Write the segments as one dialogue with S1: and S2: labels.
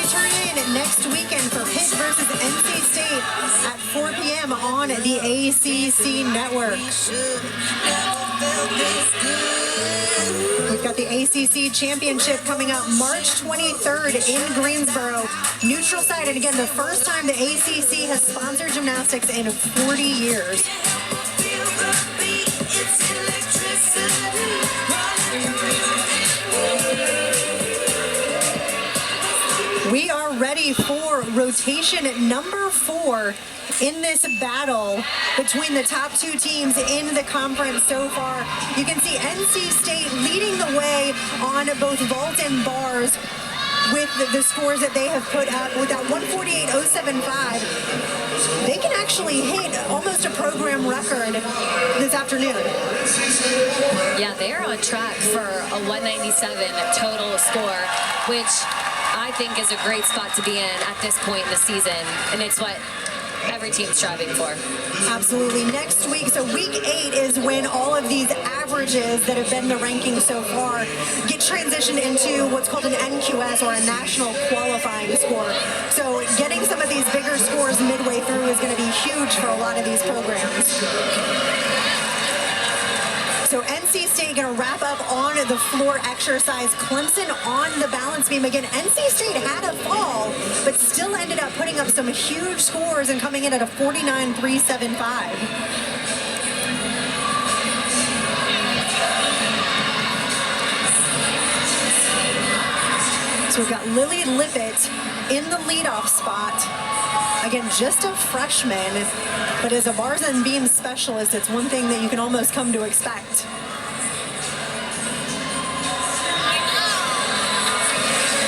S1: tune in next weekend for Pitt versus NC State at 4 p.m. on the ACC network. We've got the ACC Championship coming up March 23rd in Greensboro. Neutral site, and again, the first time the ACC has sponsored gymnastics in 40 years. We are ready for rotation number 4 in this battle between the top 2 teams in the conference so far. You can see NC State leading the way on both vault and bars with the scores that they have put up. With that 148.075, they can actually hit almost a program record this afternoon.
S2: Yeah, they are on track for a 197 total score, which I think is a great spot to be in at this point in the season, and it's what every team's striving for.
S1: Absolutely. Next week, so week 8 is when all of these averages that have been the ranking so far get transitioned into what's called an NQS, or a national qualifying score. So getting some of these bigger scores midway through is going to be huge for a lot of these programs. So NC State going to wrap up on the floor exercise. Clemson on the balance beam. Again, NC State had a fall, but still ended up putting up some huge scores and coming in at a 49.375. So we've got Lily Lippett in the leadoff spot. Again, just a freshman, but as a bars and beam specialist, it's one thing that you can almost come to expect.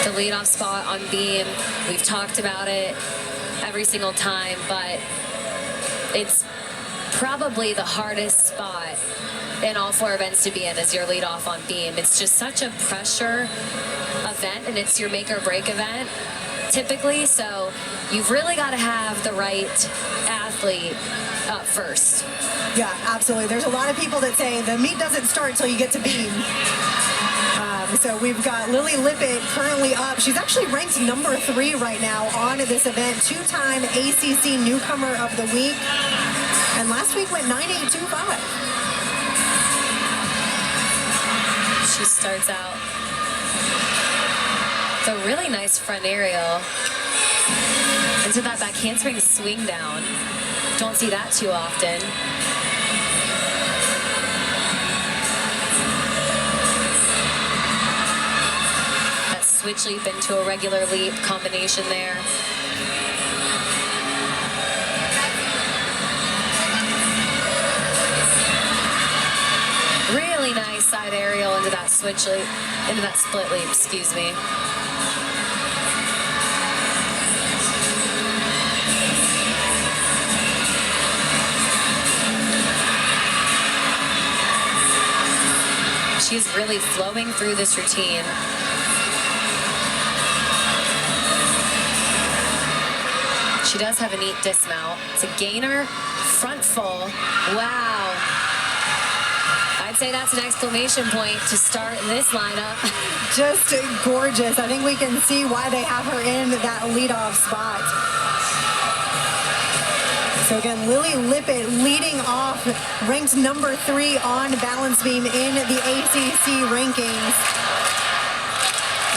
S2: The leadoff spot on beam, we've talked about it every single time, but it's probably the hardest spot in all 4 events to be in, as your leadoff on beam. It's just such a pressure event, and it's your make or break event typically, so you've really got to have the right athlete up first.
S1: Yeah, absolutely. There's a lot of people that say the meet doesn't start until you get to beam. So we've got Lily Lippett currently up. She's actually ranked number 3 right now on this event. 2-time ACC Newcomer of the Week. And last week went 9.825.
S2: She starts out with a really nice front aerial into that back handspring swing down. Don't see that too often. That switch leap into a regular leap combination there. Really nice side aerial into that switch leap, into that split leap, excuse me. She's really flowing through this routine. She does have a neat dismount. It's a gainer, front full. Wow. I'd say that's an exclamation point to start this lineup.
S1: Just gorgeous. I think we can see why they have her in that leadoff spot. So again, Lily Lippett leading off, ranked number 3 on balance beam in the ACC rankings.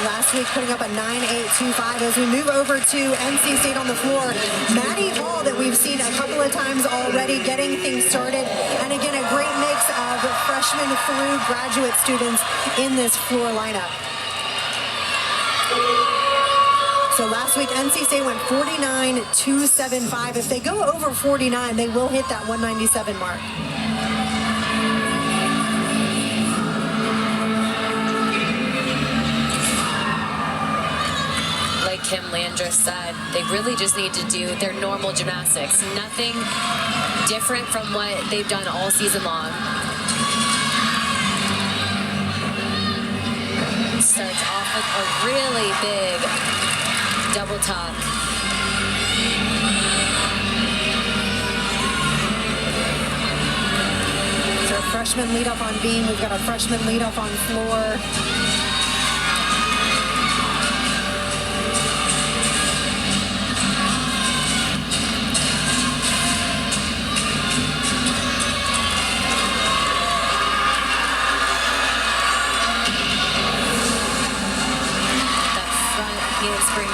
S1: Last week putting up a 9.825. As we move over to NC State on the floor, Maddie Hall, that we've seen a couple of times already getting things started. And again, a great mix of freshmen through graduate students in this floor lineup. So last week, NC State went 49.275. If they go over 49, they will hit that 197 mark.
S2: Like Kim Landris said, they really just need to do their normal gymnastics. Nothing different from what they've done all season long. Starts off with a really big double top.
S1: So a freshman lead up on beam. We've got a freshman lead up on floor.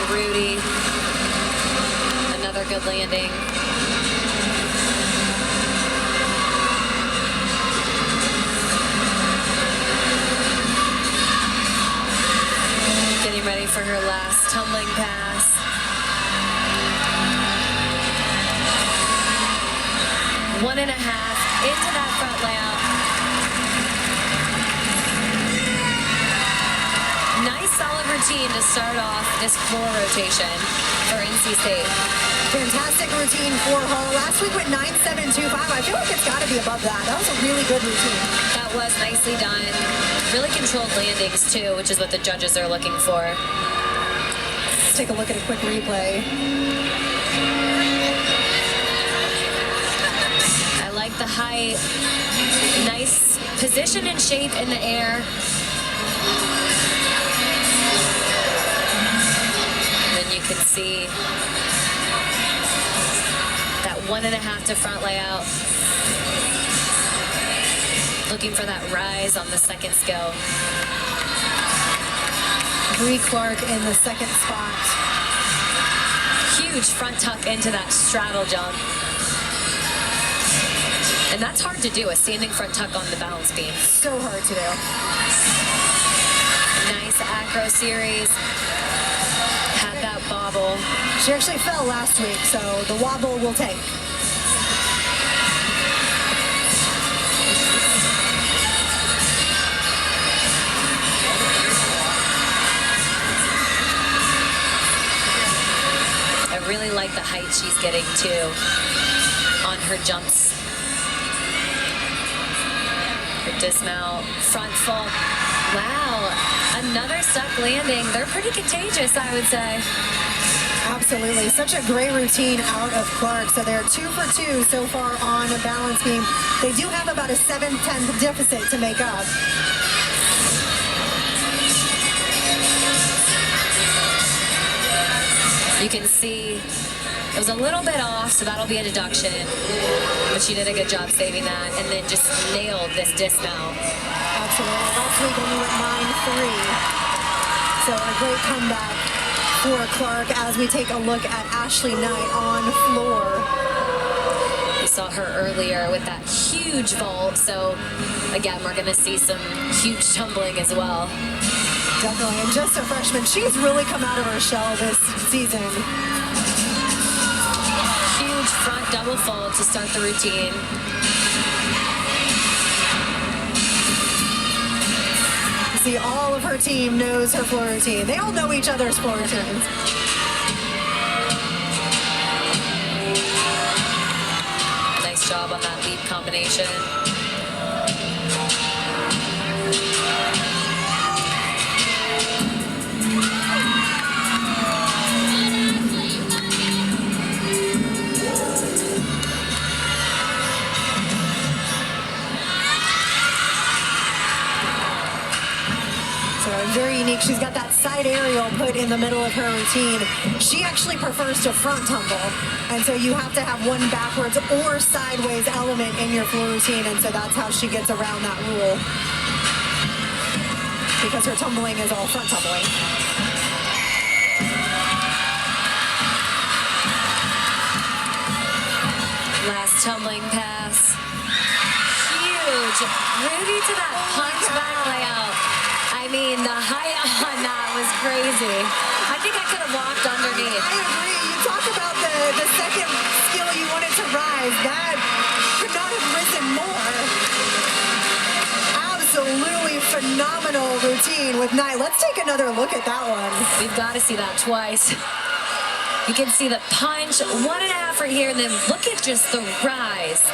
S2: Rudy. Another good landing. Getting ready for her last tumbling pass. One and a half into that front layout. Nice solid routine to start off this floor rotation for NC State.
S1: Fantastic routine for her. Last week went 9.725. I feel like it's got to be above that. That was a really good routine.
S2: That was nicely done. Really controlled landings too, which is what the judges are looking for.
S1: Let's take a look at a quick replay.
S2: I like the height. Nice position and shape in the air. You can see that 1.5 to front layout. Looking for that rise on the second skill.
S1: Bree Clark in the second spot.
S2: Huge front tuck into that straddle jump. And that's hard to do, a standing front tuck on the balance beam.
S1: So hard to do.
S2: Nice acro series. That bobble.
S1: She actually fell last week, so the wobble will take.
S2: I really like the height she's getting too on her jumps. Her dismount, front full. Wow, another stuck landing. They're pretty contagious, I would say.
S1: Absolutely. Such a great routine out of Clark. So they're 2 for 2 so far on a balance beam. They do have about a 7/10 deficit to make up.
S2: You can see it was a little bit off, so that'll be a deduction. But she did a good job saving that and then just nailed this dismount.
S1: Absolutely. Last week only went 9-3. So a great comeback for Clark as we take a look at Ashley Knight on floor.
S2: We saw her earlier with that huge vault. So again, we're going to see some huge tumbling as well.
S1: Definitely. And just a freshman, she's really come out of her shell this season.
S2: Huge front double fold to start the routine.
S1: See, all of her team knows her floor routine. They all know each other's floor routines.
S2: Nice job on that leap combination.
S1: Very unique. She's got that side aerial put in the middle of her routine. She actually prefers to front tumble, and so you have to have one backwards or sideways element in your floor routine, and so that's how she gets around that rule, because her tumbling is all front tumbling.
S2: Last tumbling pass. Huge. Rudy to that punch back layout. I mean, the height on that was crazy. I think I could have walked underneath.
S1: I agree. You talk about the second skill you wanted to rise. That could not have risen more. Absolutely phenomenal routine with Knight. Let's take another look at that one.
S2: We've got to see that twice. You can see the punch, 1.5 right here, and then look at just the rise.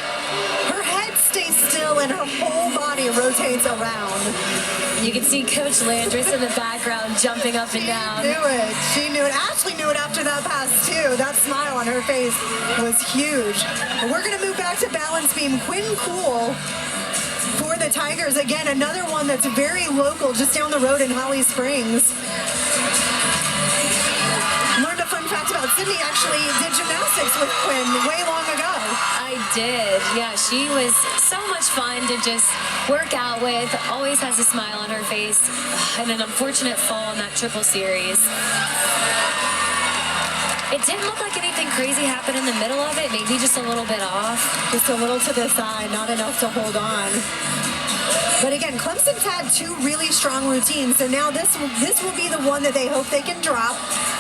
S1: Her head stays still and her whole body rotates around.
S2: You can see Coach Landris in the background jumping up and down.
S1: She knew it. She knew it. Ashley knew it after that pass, too. That smile on her face was huge. But we're going to move back to balance beam. Quinn Cool for the Tigers. Again, another one that's very local, just down the road in Holly Springs. Learned a fun fact about Sydney. Actually did gymnastics with Quinn way long ago.
S2: I did. Yeah, she was so much fun to just work out with. Always has a smile on her face. And an unfortunate fall in that triple series. didn't look like anything crazy happened in the middle of it. Maybe just a little bit off.
S1: Just a little to the side, not enough to hold on. But again, Clemson's had two really strong routines, so now this will be the one that they hope they can drop.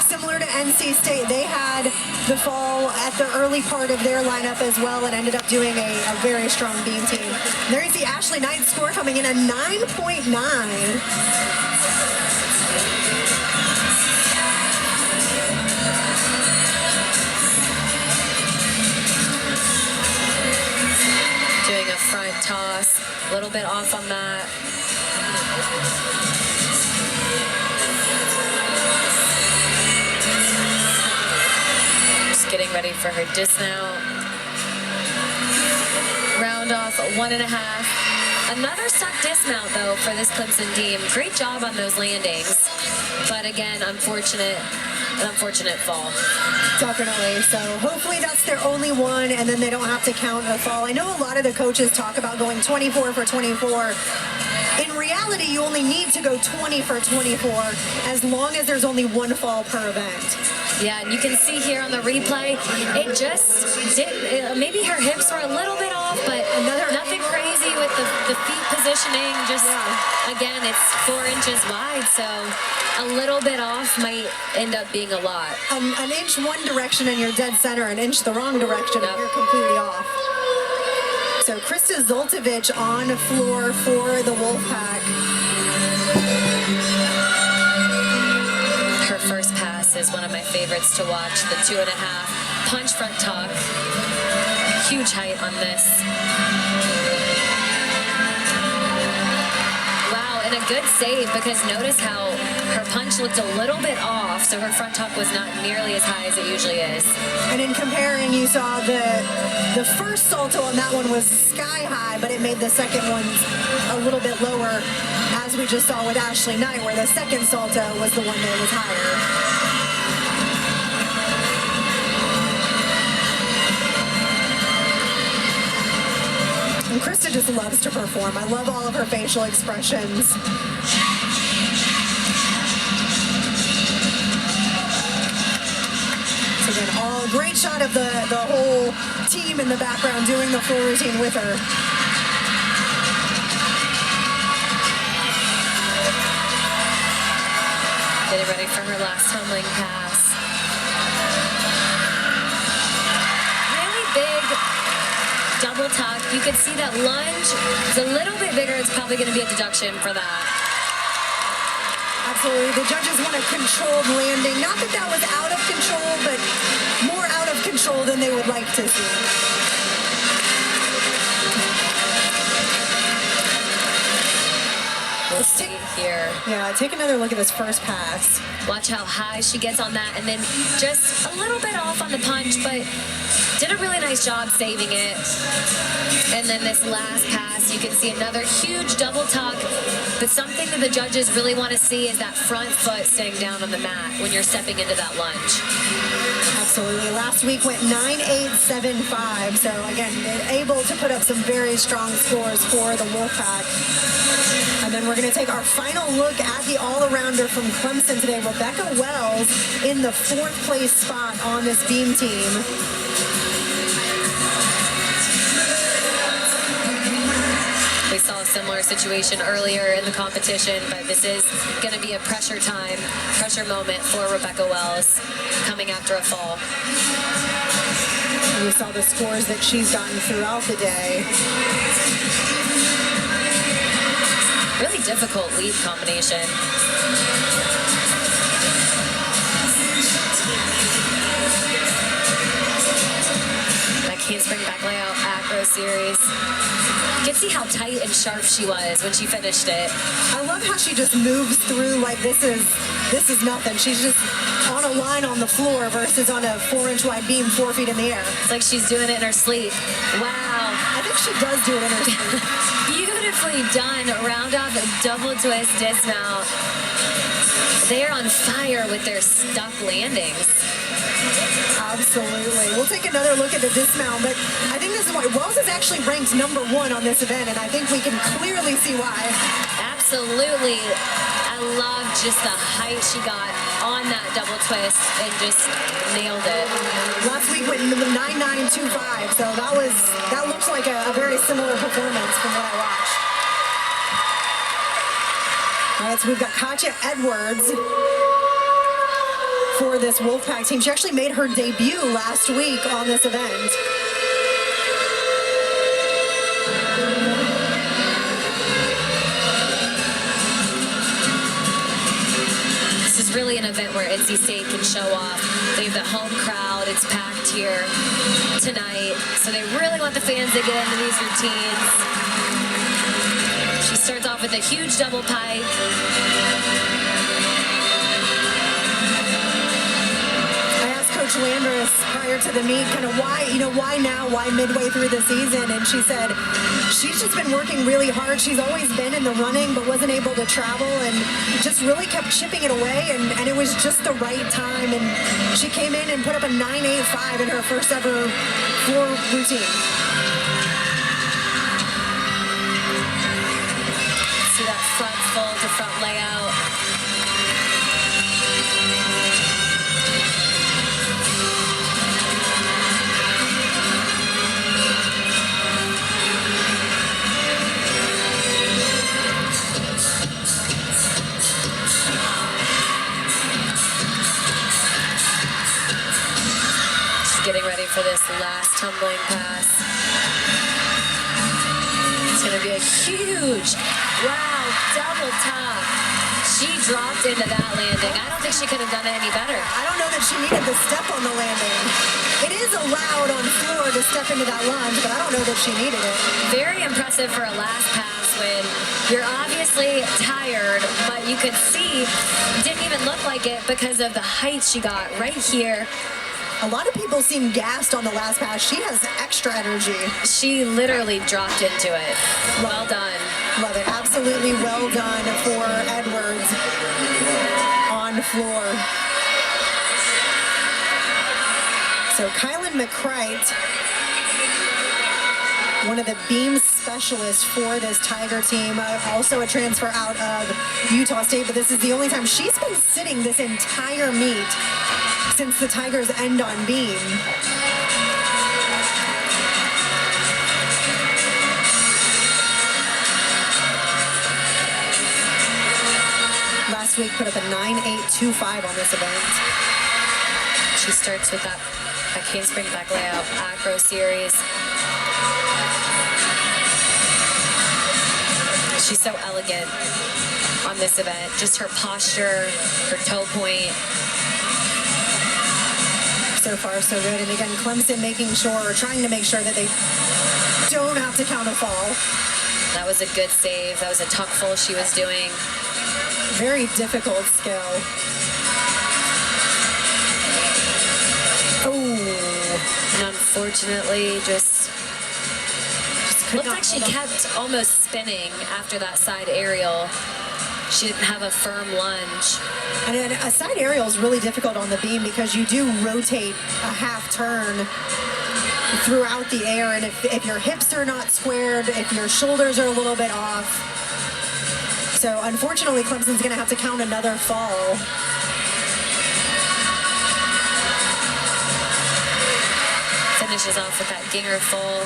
S1: Similar to NC State, they had the fall at the early part of their lineup as well and ended up doing a very strong beam team. There you see Ashley Knight's score coming in at 9.9.
S2: Doing a front toss, a little bit off on that. Just getting ready for her dismount. Round off 1.5. Another stuck dismount though for this Clemson team. Great job on those landings, but again, an unfortunate fall.
S1: Definitely. So hopefully that's their only one, and then they don't have to count a fall. I know a lot of the coaches talk about going 24 for 24. In reality, you only need to go 20 for 24 as long as there's only one fall per event.
S2: Yeah, and you can see here on the replay, it just didn't, maybe her hips were a little bit off, but nothing crazy with the feet positioning. Just, again, it's 4 inches wide, so a little bit off might end up being a lot.
S1: An inch one direction and you're dead center, an inch the wrong direction and you're completely off. So Krista Zoltovich on the floor for the Wolfpack.
S2: Her first pass is one of my favorites to watch, the 2.5 punch front tuck. Huge height on this. Wow, and a good save, because notice how her punch looked a little bit off, so her front tuck was not nearly as high as it usually is.
S1: And in comparing, you saw the first salto on that one was sky high, but it made the second one a little bit lower, as we just saw with Ashley Knight, where the second salto was the one that was higher. And Krista just loves to perform. I love all of her facial expressions. So again, great shot of the whole team in the background doing the full routine with her.
S2: Getting ready for her last tumbling pass. Really big double tuck. You could see that lunge is a little bit bigger. It's probably going to be a deduction for that.
S1: Absolutely. The judges want a controlled landing. Not that that was out of control, but more out of control than they would like to see.
S2: We'll see here.
S1: Yeah, take another look at this first pass.
S2: Watch how high she gets on that, and then just a little bit off on the punch, but did a really nice job saving it. And then this last pass, you can see another huge double tuck, but something that the judges really want to see is that front foot staying down on the mat when you're stepping into that lunge.
S1: Absolutely. Last week went 9.875, so again, able to put up some very strong scores for the Wolfpack. And then we're going to take our final look at the all-arounder from Clemson today, Rebecca Wells, in the 4th place spot on this beam team.
S2: We saw a similar situation earlier in the competition, but this is going to be a pressure moment for Rebecca Wells coming after a fall.
S1: We saw the scores that she's gotten throughout the day.
S2: Really difficult lead combination. That handspring back layout acro series. You can see how tight and sharp she was when she finished it.
S1: I love how she just moves through like this is nothing. She's just on a line on the floor versus on a 4-inch wide beam 4 feet in the air.
S2: It's like she's doing it in her sleep. Wow.
S1: I think she does do it in her sleep.
S2: Beautifully done. Round off a double twist dismount. They're on fire with their stuck landings.
S1: Absolutely. We'll take another look at the dismount, but I think this is why Wells is actually ranked #1 on this event, and I think we can clearly see why.
S2: Absolutely. I love just the height she got on that double twist and just nailed it.
S1: Last week went 9.925, so that looks like a very similar performance from what I watched. All right, so we've got Katya Edwards for this Wolfpack team. She actually made her debut last week on this event.
S2: This is really an event where NC State can show off. They have the home crowd. It's packed here tonight. So they really want the fans to get into these routines. She starts off with a huge double pike.
S1: Coach Landris prior to the meet kind of why now, why midway through the season, and she said she's just been working really hard. She's always been in the running but wasn't able to travel and just really kept chipping it away, and it was just the right time, and she came in and put up a 9.85 in her first ever floor routine.
S2: See that front fold to front layout. Getting ready for this last tumbling pass. It's going to be a huge, wow, double top. She dropped into that landing. I don't think she could have done it any better.
S1: I don't know that she needed the step on the landing. It is allowed on floor to step into that lunge, but I don't know that she needed it.
S2: Very impressive for a last pass when you're obviously tired, but you could see it didn't even look like it because of the height she got right here.
S1: A lot of people seem gassed on the last pass. She has extra energy.
S2: She literally dropped into it. Well done.
S1: Love it. Absolutely well done for Edwards on floor. So Kylan McCrite, one of the beam specialists for this Tiger team, also a transfer out of Utah State, but this is the only time she's been sitting this entire meet since the Tigers end on beam. Last week put up a 9.825 on this event.
S2: She starts with that handspring back layout, acro series. She's so elegant on this event. Just her posture, her toe point.
S1: So far, so good. And again, Clemson trying to make sure that they don't have to count a fall.
S2: That was a good save. That was a tuck full she was doing.
S1: Very difficult skill. Oh.
S2: And unfortunately, just looked like she kept almost spinning after that side aerial. She didn't have a firm lunge.
S1: And a side aerial is really difficult on the beam because you do rotate a half turn throughout the air. And if your hips are not squared, if your shoulders are a little bit off. So unfortunately, Clemson's going to have to count another fall.
S2: Finishes off with that Ginger full.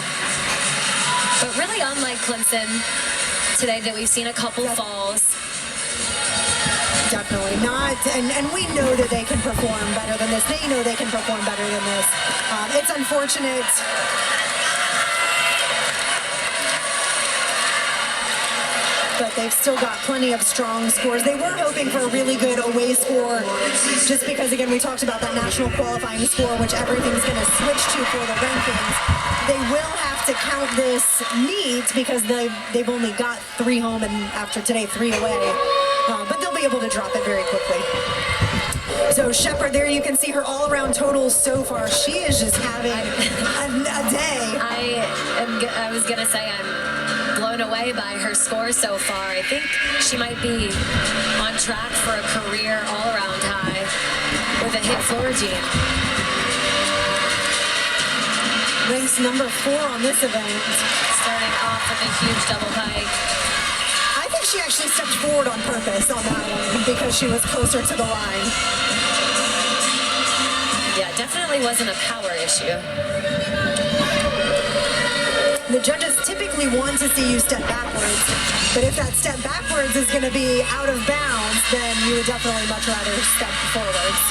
S2: But really unlike Clemson today that we've seen a couple falls.
S1: Definitely not, and we know that they can perform better than this. They know they can perform better than this. It's unfortunate. But they've still got plenty of strong scores. They were hoping for a really good away score, just because, again, we talked about that national qualifying score, which everything's going to switch to for the rankings. They will have to count this meet because they've only got 3 home, and after today, 3 away. But they'll be able to drop it very quickly. So Shepard, there you can see her all-around totals so far. She is just having a day.
S2: I was gonna say I'm blown away by her score so far. I think she might be on track for a career all-around high with a hit floor routine.
S1: Ranks number 4 on this event.
S2: Starting off with a huge double pike.
S1: she actually stepped forward on purpose on that one because she was closer to the line.
S2: Yeah, definitely wasn't a power issue.
S1: The judges typically want to see you step backwards, but if that step backwards is going to be out of bounds, then you would definitely much rather step forwards.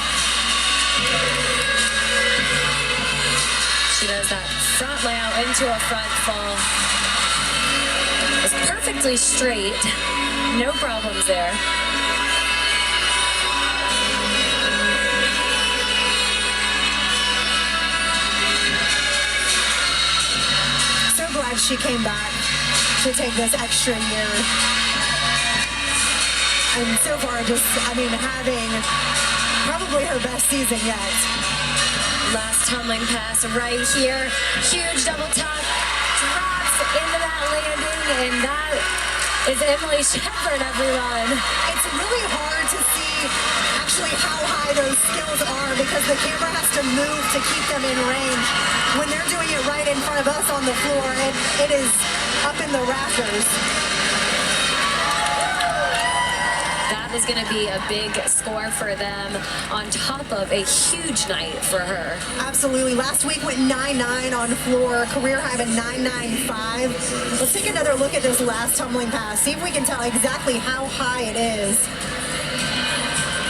S2: She does that front layout into a front fall. It's perfectly straight, no problems there.
S1: Glad she came back to take this extra year. And so far, having probably her best season yet.
S2: Last tumbling pass right here. Huge double tuck. Drops into that landing, and that is Emily Shepard, everyone.
S1: It's really hard to see actually how high those skills are because the camera has to move to keep them in range. When they're doing it right in front of us on the floor, it is up in the rafters.
S2: That is going to be a big score for them on top of a huge night for her.
S1: Absolutely. Last week went 9-9 on floor, career high of 9.95. Let's take another look at this last tumbling pass, see if we can tell exactly how high it is.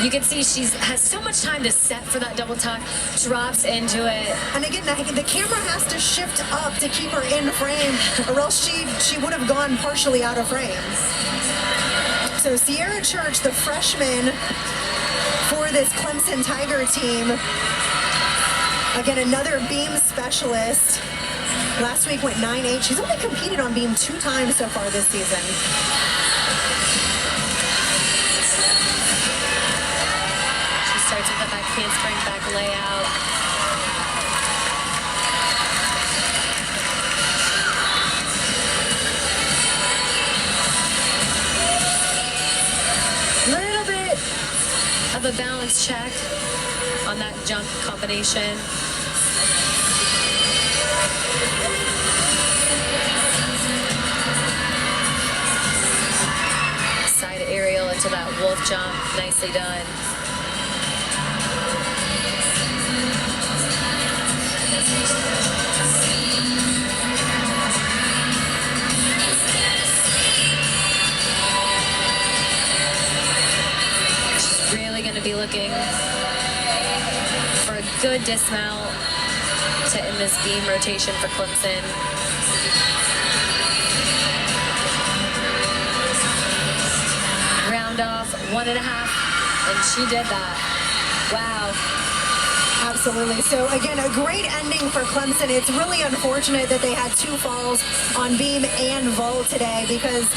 S2: You can see she has so much time to set for that double tuck, drops into it.
S1: And again, the camera has to shift up to keep her in frame, or else she would have gone partially out of frame. So Sierra Church, the freshman for this Clemson Tiger team, again, another beam specialist. Last week went 9.8. She's only competed on beam 2 times so far this season.
S2: Starts with the back handspring, back layout. Little bit of a balance check on that jump combination. Side aerial into that wolf jump, nicely done. To be looking for a good dismount to end this beam rotation for Clemson. Round off 1.5, and she did that. Wow.
S1: Absolutely. So again, a great ending for Clemson. It's really unfortunate that they had 2 falls on beam and vault today because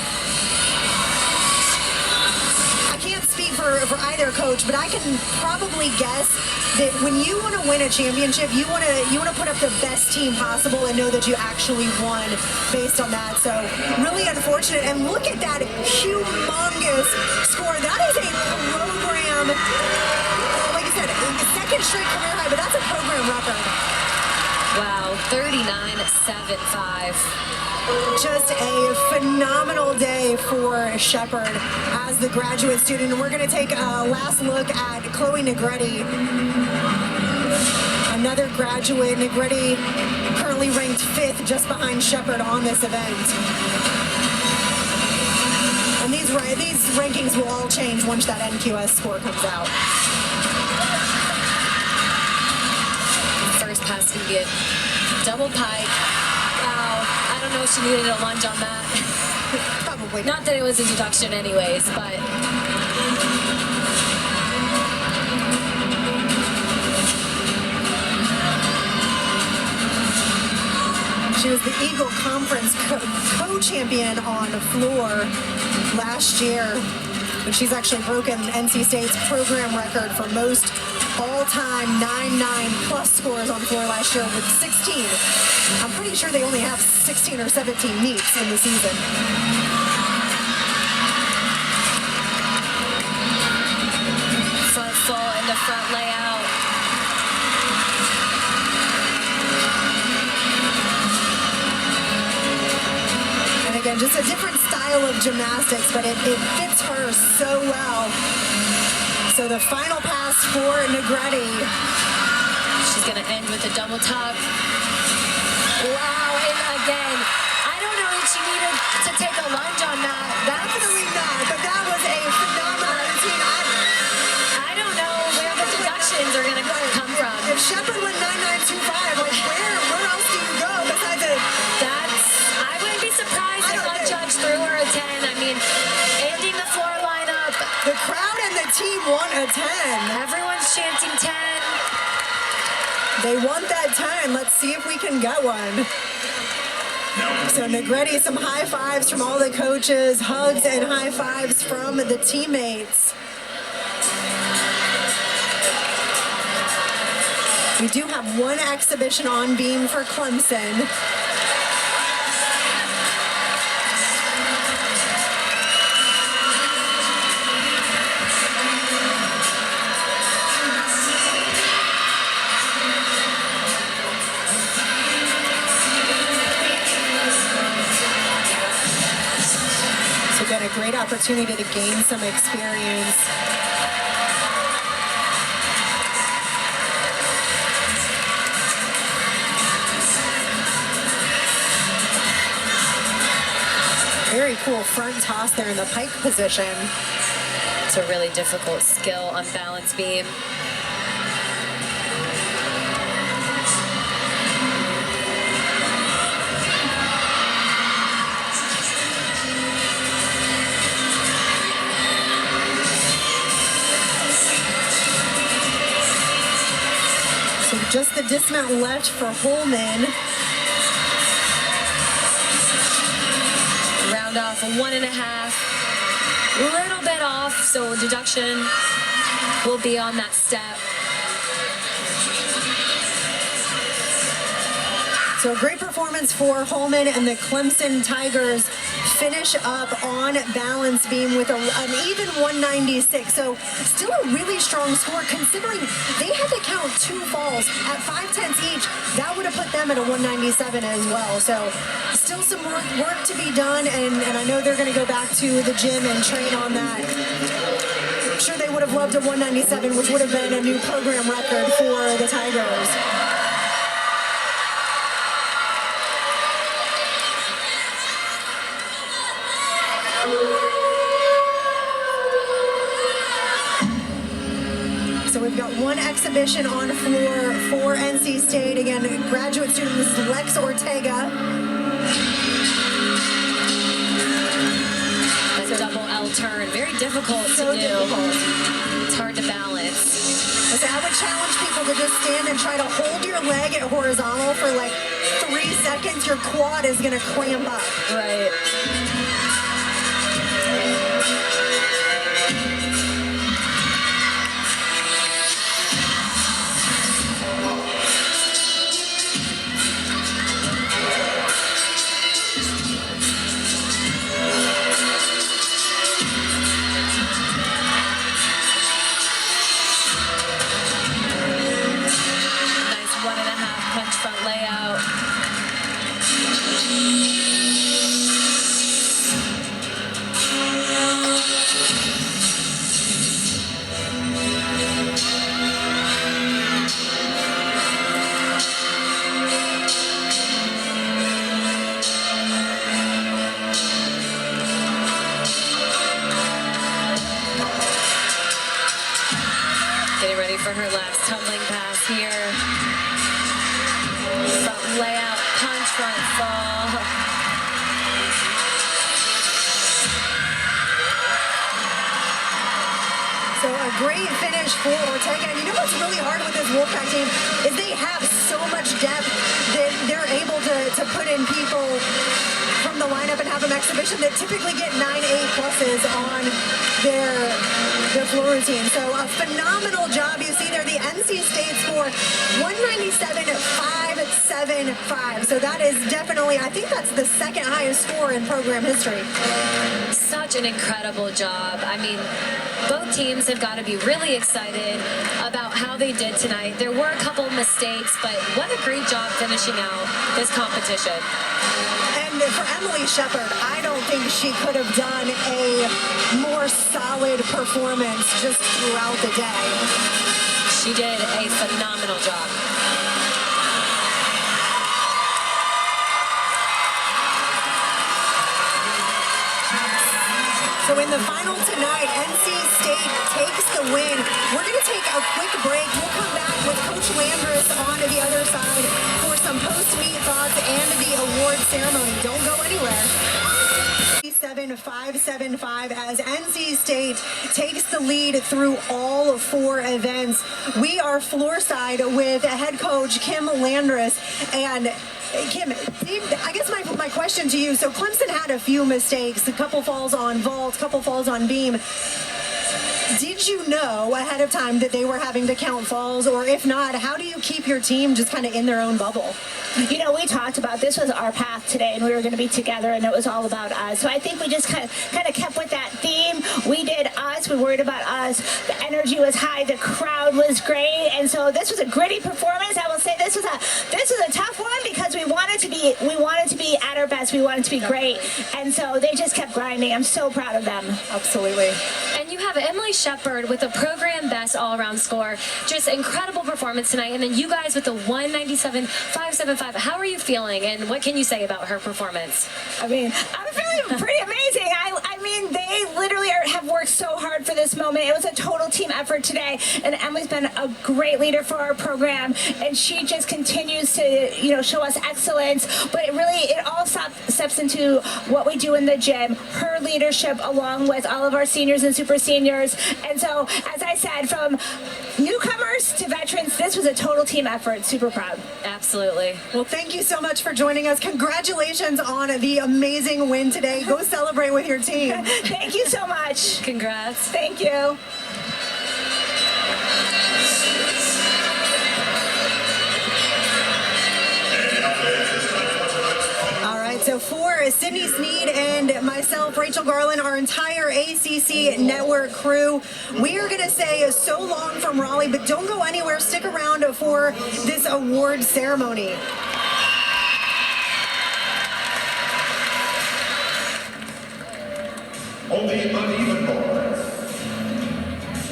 S1: for either coach, but I can probably guess that when you want to win a championship, you want to put up the best team possible and know that you actually won based on that. So really unfortunate. And look at that humongous score. That is a program, like I said, second straight career high, but that's a program record.
S2: Wow, 39.75.
S1: Just a phenomenal day for Shepard as the graduate student. And we're going to take a last look at Chloe Negretti, another graduate. Negretti currently ranked 5th just behind Shepard on this event. And these rankings will all change once that NQS score comes out.
S2: First pass can be a double pike. Wow, I don't know if she needed a lunge on that.
S1: Probably.
S2: Not that it was a deduction anyways, but...
S1: She was the Eagle Conference co-champion on the floor last year. But she's actually broken NC State's program record for most all-time 9-9 plus scores on the floor last year with 16. I'm pretty sure they only have 16 or 17 meets in the season.
S2: Front full into front layout.
S1: And again, just a different style style of gymnastics, but it fits her so well. So the final pass for Negretti.
S2: She's going to end with a double top. Wow, and again, I don't know if she needed to take a lunge on that.
S1: Definitely not, but that was a phenomenal routine.
S2: I don't know where the deductions are going to come from.
S1: If Shepard went 9925, like where else do you go besides it?
S2: I wouldn't be surprised if one judge threw her a 10. I mean, ending the floor lineup.
S1: The crowd and the team want a 10.
S2: Everyone's chanting 10.
S1: They want that 10. Let's see if we can get one. So Negretti, some high fives from all the coaches, hugs and high fives from the teammates. We do have one exhibition on beam for Clemson. So got a great opportunity to gain some experience. Very cool front toss there in the pike position.
S2: It's a really difficult skill on balance beam.
S1: So just the dismount left for Holman.
S2: Round off a 1.5, a little bit off, so deduction will be on that step.
S1: So a great performance for Holman, and the Clemson Tigers finish up on balance beam with an even 196. So still a really strong score considering they had to count 2 falls at 5/10 each. That would have put them at a 197 as well. So still some work to be done, and I know they're going to go back to the gym and train on that. I'm sure they would have loved a 197, which would have been a new program record for the Tigers. So we've got one exhibition on floor for NC State. Again, graduate student, this is Lex Ortega.
S2: That's a double L turn. Very difficult to do. It's hard to balance.
S1: So I would challenge people to just stand and try to hold your leg at horizontal for like 3 seconds. Your quad is going to clamp up.
S2: Right. Getting ready for her last tumbling pass here. Front layout, punch, front fall.
S1: So a great finish for Ortega. And you know what's really hard with this Wolfpack team is they have so much depth that they're able to put in people from the lineup and have them exhibition that typically get 9-8 pluses on their floor routine. So a phenomenal job. You see there the NC State score 197.57. 5.75. So that is definitely, I think that's the second highest score in program history.
S2: Such an incredible job. I mean, both teams have got to be really excited about how they did tonight. There were a couple of mistakes, but what a great job finishing out this competition.
S1: And for Emily Shepard, I don't think she could have done a more solid performance just throughout the day.
S2: She did a phenomenal job.
S1: So in the final tonight, NC State takes the win. We're going to take a quick break. We'll come back with Coach Landris on the other side for some post-meet thoughts and the award ceremony. Don't go anywhere. 5.75 as NC State takes the lead through all four events. We are floorside with head coach Kim Landris. And Kim, I guess my question to you, so Clemson had a few mistakes, a couple falls on vault, a couple falls on beam. Did you know ahead of time that they were having to count falls? Or if not, how do you keep your team just kind of in their own bubble?
S3: You know, we talked about this was our path today, and we were going to be together, and it was all about us. So I think we just kind of kept with that theme. We did us. We worried about us. The energy was high. The crowd was great, and so this was a gritty performance. I will say this was a tough one because we wanted to be at our best. We wanted to be great, and so they just kept grinding. I'm so proud of them.
S1: Absolutely.
S2: And you have Emily Shepard with a program best all-around score. Just incredible performance tonight. And then you guys with the 197.575. How are you feeling, and what can you say about her performance?
S3: I mean, I'm feeling pretty amazing. I mean, they literally have worked so hard for this moment. It was a total team effort today, and Emily's been a great leader for our program, and she just continues to, show us excellence. But it all steps into what we do in the gym. Her leadership, along with all of our seniors and super seniors. And so, as I said, from newcomers to veterans, this was a total team effort. Super proud.
S2: Absolutely.
S1: Well, thank you so much for joining us. Congratulations on the amazing win today. Go celebrate with your team.
S3: Thank you so much.
S2: Congrats.
S3: Thank you.
S1: All right, so for Sydney Sneed and myself, Rachel Garland, our entire ACC network crew, we are going to say so long from Raleigh, but don't go anywhere. Stick around for this award ceremony.
S4: On the uneven bar,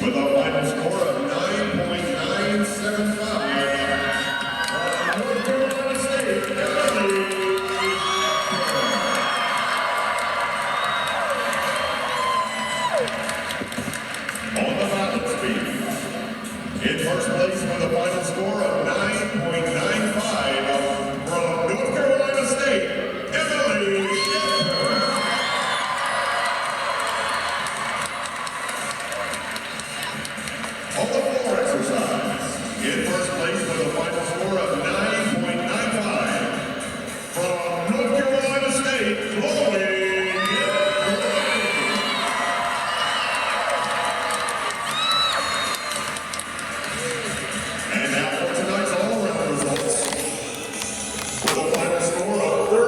S4: with a final score of 9.975, North Carolina State, Emily. On the balance beam, in first place with a final score of